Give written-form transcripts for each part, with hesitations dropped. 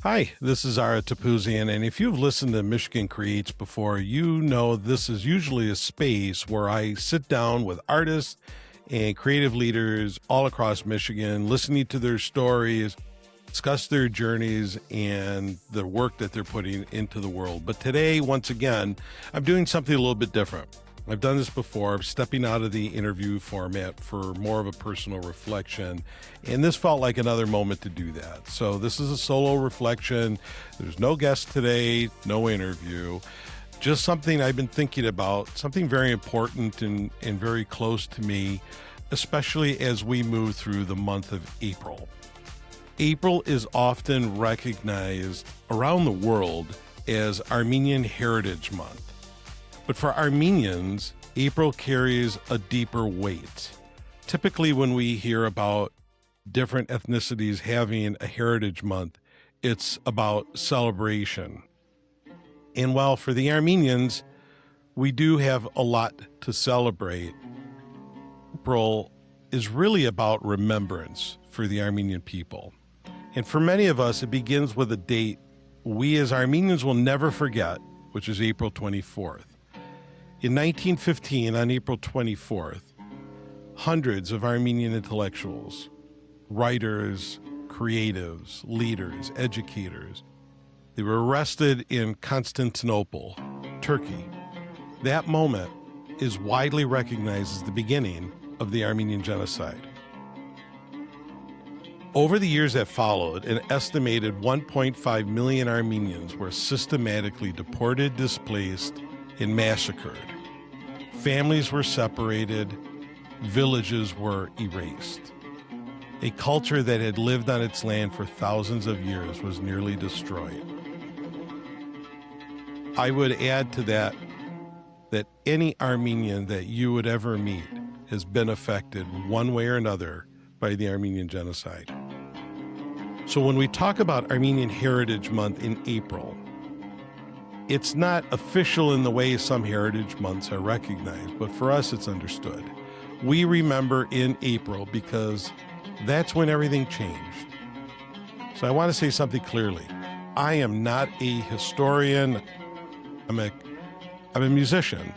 Hi, this is Ara Topouzian, and if you've listened to Michigan Creates before, you know this is usually a space where I sit down with artists and creative leaders all across Michigan, listening to their stories, discuss their journeys and the work that they're putting into the world. But today, once again, I'm doing something a little bit different. I've done this before, stepping out of the interview format for more of a personal reflection, and this felt like another moment to do that. So this is a solo reflection. There's no guest today, no interview, just something I've been thinking about, something very important and very close to me, especially as we move through the month of April. April is often recognized around the world as Armenian Heritage Month. But for Armenians, April carries a deeper weight. Typically, when we hear about different ethnicities having a Heritage Month, it's about celebration. And while for the Armenians, we do have a lot to celebrate, April is really about remembrance for the Armenian people. And for many of us, it begins with a date we as Armenians will never forget, which is April 24th. In 1915, on April 24th, hundreds of Armenian intellectuals, writers, creatives, leaders, educators, they were arrested in Constantinople, Turkey. That moment is widely recognized as the beginning of the Armenian genocide. Over the years that followed, an estimated 1.5 million Armenians were systematically deported, displaced, and massacred. Families were separated, villages were erased. A culture that had lived on its land for thousands of years was nearly destroyed. I would add to that any Armenian that you would ever meet has been affected one way or another by the Armenian genocide. So when we talk about Armenian Heritage Month in April, it's not official in the way some heritage months are recognized, but for us it's understood. We remember in April because that's when everything changed. So I want to say something clearly. I am not a historian. I'm a musician.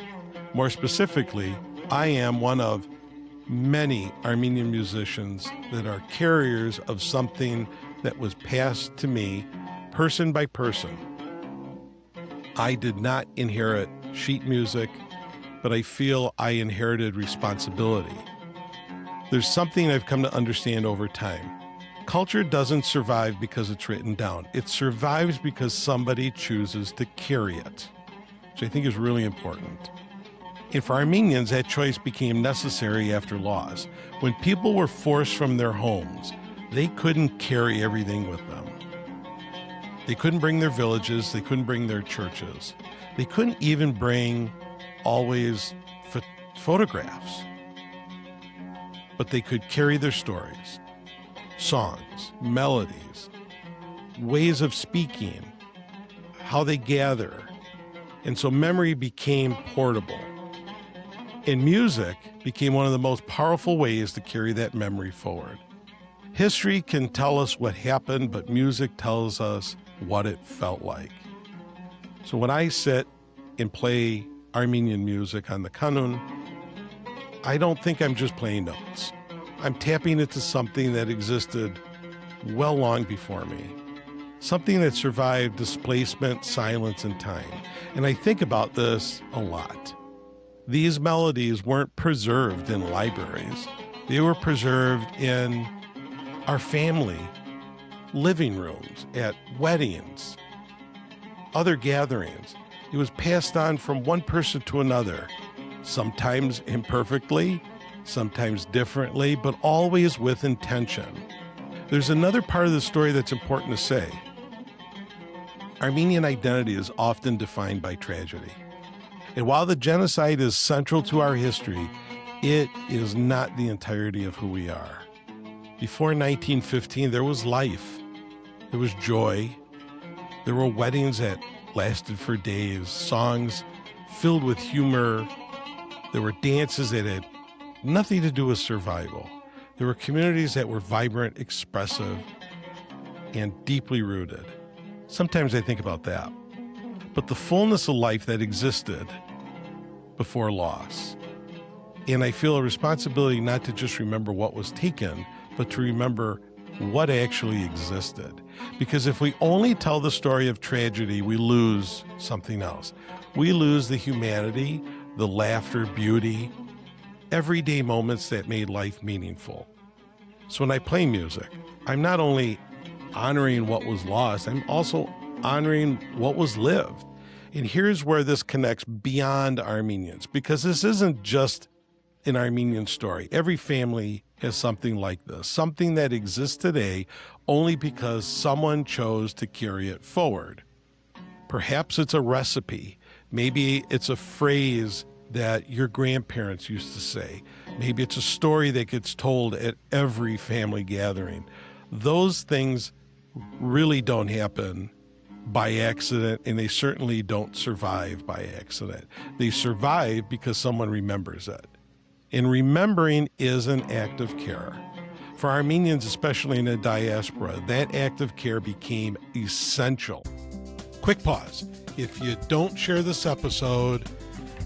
More specifically, I am one of many Armenian musicians that are carriers of something that was passed to me person by person. I did not inherit sheet music, but I feel I inherited responsibility. There's something I've come to understand over time. Culture doesn't survive because it's written down. It survives because somebody chooses to carry it, which I think is really important. And for Armenians, that choice became necessary after loss. When people were forced from their homes, they couldn't carry everything with them. They couldn't bring their villages, they couldn't bring their churches. They couldn't even bring always photographs. But they could carry their stories, songs, melodies, ways of speaking, how they gather. And so memory became portable. And music became one of the most powerful ways to carry that memory forward. History can tell us what happened, but music tells us what it felt like. So when I sit and play Armenian music on the kanun, I don't think I'm just playing notes. I'm tapping into something that existed well long before me, something that survived displacement, silence, and time. And I think about this a lot. These melodies weren't preserved in libraries. They were preserved in our family living rooms, at weddings, other gatherings. It was passed on from one person to another, sometimes imperfectly, sometimes differently, but always with intention. There's another part of the story that's important to say. Armenian identity is often defined by tragedy. And while the genocide is central to our history, it is not the entirety of who we are. Before 1915, there was life, there was joy, there were weddings that lasted for days, songs filled with humor, there were dances that had nothing to do with survival. There were communities that were vibrant, expressive, and deeply rooted. Sometimes I think about that. But the fullness of life that existed before loss. And I feel a responsibility not to just remember what was taken, but to remember what actually existed. Because if we only tell the story of tragedy, we lose something else. We lose the humanity, the laughter, beauty, everyday moments that made life meaningful. So when I play music, I'm not only honoring what was lost, I'm also honoring what was lived. And here's where this connects beyond Armenians, because this isn't just an Armenian story. Every family has something like this, something that exists today only because someone chose to carry it forward. Perhaps it's a recipe. Maybe it's a phrase that your grandparents used to say. Maybe it's a story that gets told at every family gathering. Those things really don't happen by accident, and they certainly don't survive by accident. They survive because someone remembers it. And remembering is an act of care. For Armenians, especially in the diaspora, that act of care became essential. Quick pause. If you don't share this episode,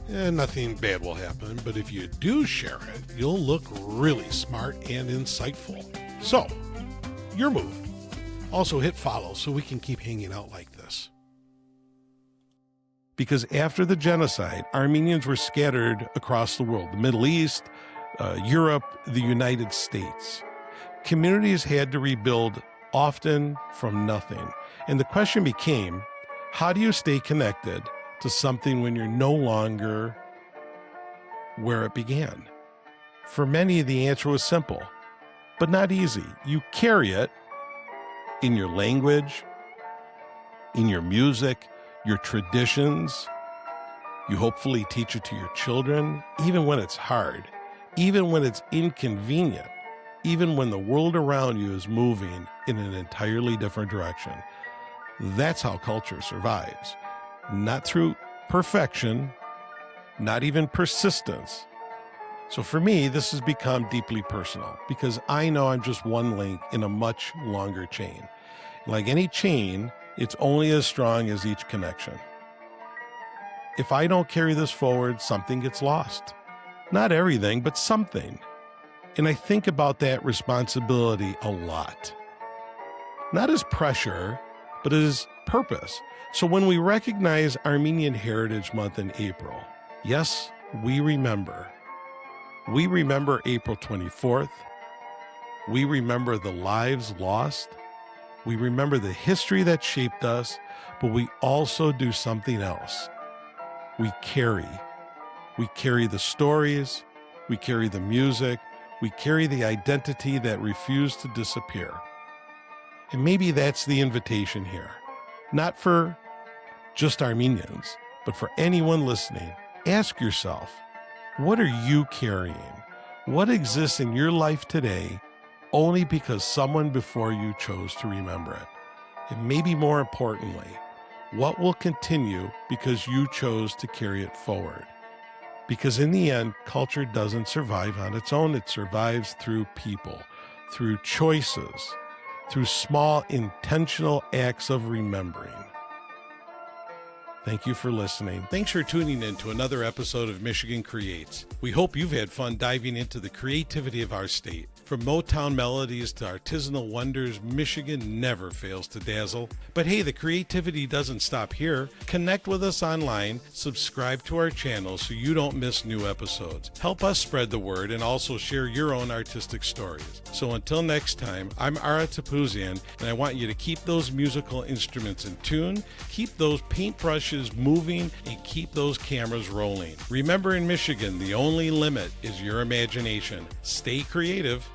nothing bad will happen, but if you do share it, you'll look really smart and insightful. So, your move. Also hit follow so we can keep hanging out like this. Because after the genocide, Armenians were scattered across the world, the Middle East, Europe, the United States. Communities had to rebuild, often from nothing. And the question became, how do you stay connected to something when you're no longer where it began? For many, the answer was simple, but not easy. You carry it in your language, in your music, your traditions. You hopefully teach it to your children, even when it's hard, even when it's inconvenient, even when the world around you is moving in an entirely different direction. That's how culture survives. Not through perfection, not even persistence. So for me, this has become deeply personal because I know I'm just one link in a much longer chain. Like any chain, it's only as strong as each connection. If I don't carry this forward, something gets lost. Not everything, but something. And I think about that responsibility a lot. Not as pressure, but as purpose. So when we recognize Armenian Heritage Month in April, yes, we remember. We remember April 24th. We remember the lives lost. We remember the history that shaped us, but we also do something else. We carry. We carry the stories. We carry the music. We carry the identity that refused to disappear. And maybe that's the invitation here. Not for just Armenians, but for anyone listening. Ask yourself, what are you carrying? What exists in your life today only because someone before you chose to remember it? And maybe more importantly, what will continue because you chose to carry it forward? Because in the end, culture doesn't survive on its own. It survives through people, through choices, through small intentional acts of remembering. Thank you for listening. Thanks for tuning in to another episode of Michigan Creates. We hope you've had fun diving into the creativity of our state. From Motown melodies to artisanal wonders, Michigan never fails to dazzle. But hey, the creativity doesn't stop here. Connect with us online, subscribe to our channel so you don't miss new episodes. Help us spread the word and also share your own artistic stories. So until next time, I'm Ara Topouzian, and I want you to keep those musical instruments in tune, keep those paintbrushes moving, and keep those cameras rolling. Remember, in Michigan, the only limit is your imagination. Stay creative.